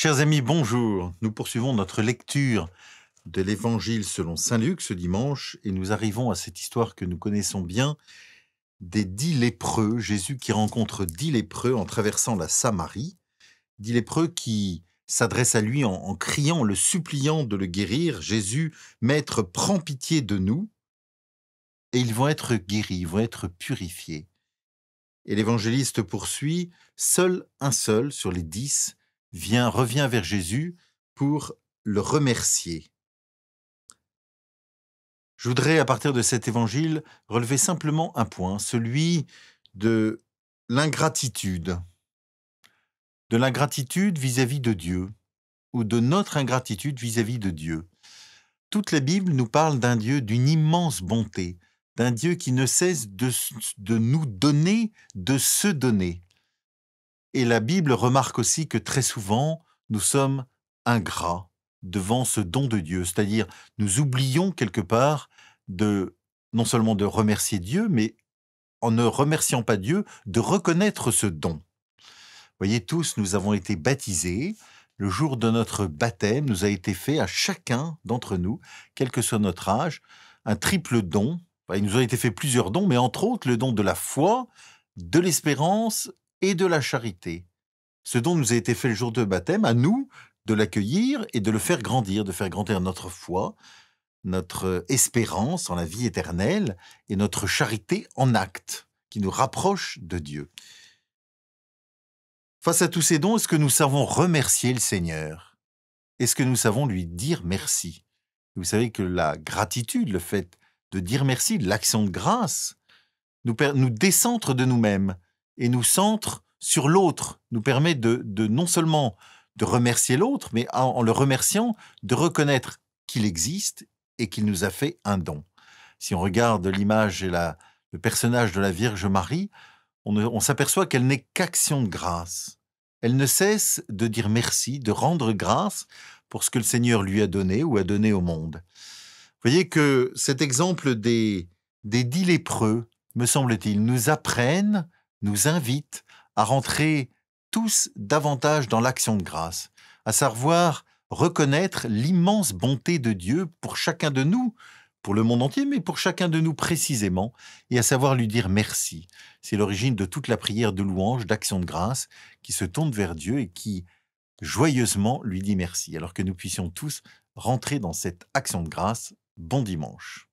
Chers amis, bonjour. Nous poursuivons notre lecture de l'Évangile selon saint Luc ce dimanche et nous arrivons à cette histoire que nous connaissons bien des 10 lépreux. Jésus qui rencontre 10 lépreux en traversant la Samarie. 10 lépreux qui s'adressent à lui en criant, le suppliant de le guérir. Jésus, Maître, prends pitié de nous. Et ils vont être guéris, ils vont être purifiés. Et l'évangéliste poursuit, seul un seul sur les 10 revient vers Jésus pour le remercier. Je voudrais, à partir de cet évangile, relever simplement un point, celui de l'ingratitude. De l'ingratitude vis-à-vis de Dieu, ou de notre ingratitude vis-à-vis de Dieu. Toute la Bible nous parle d'un Dieu d'une immense bonté, d'un Dieu qui ne cesse de nous donner, de se donner. Et la Bible remarque aussi que très souvent, nous sommes ingrats devant ce don de Dieu, c'est-à-dire nous oublions quelque part non seulement de remercier Dieu, mais en ne remerciant pas Dieu, de reconnaître ce don. Vous voyez, tous, nous avons été baptisés. Le jour de notre baptême nous a été fait à chacun d'entre nous, quel que soit notre âge, un triple don. Il nous a été fait plusieurs dons, mais entre autres le don de la foi, de l'espérance et de la charité. Ce don nous a été fait le jour de baptême, à nous de l'accueillir et de le faire grandir, de faire grandir notre foi, notre espérance en la vie éternelle et notre charité en acte, qui nous rapproche de Dieu. Face à tous ces dons, est-ce que nous savons remercier le Seigneur? Est-ce que nous savons lui dire merci? Vous savez que la gratitude, le fait de dire merci, l'action de grâce, nous décentre de nous-mêmes et nous centre sur l'autre, nous permet de non seulement de remercier l'autre, mais en le remerciant, de reconnaître qu'il existe et qu'il nous a fait un don. Si on regarde l'image et le personnage de la Vierge Marie, on s'aperçoit qu'elle n'est qu'action de grâce. Elle ne cesse de dire merci, de rendre grâce pour ce que le Seigneur lui a donné ou a donné au monde. Vous voyez que cet exemple des 10 lépreux, me semble-t-il, nous apprennent, nous invitent à rentrer tous davantage dans l'action de grâce, à savoir reconnaître l'immense bonté de Dieu pour chacun de nous, pour le monde entier, mais pour chacun de nous précisément, et à savoir lui dire merci. C'est l'origine de toute la prière de louange, d'action de grâce, qui se tourne vers Dieu et qui joyeusement lui dit merci. Alors que nous puissions tous rentrer dans cette action de grâce. Bon dimanche.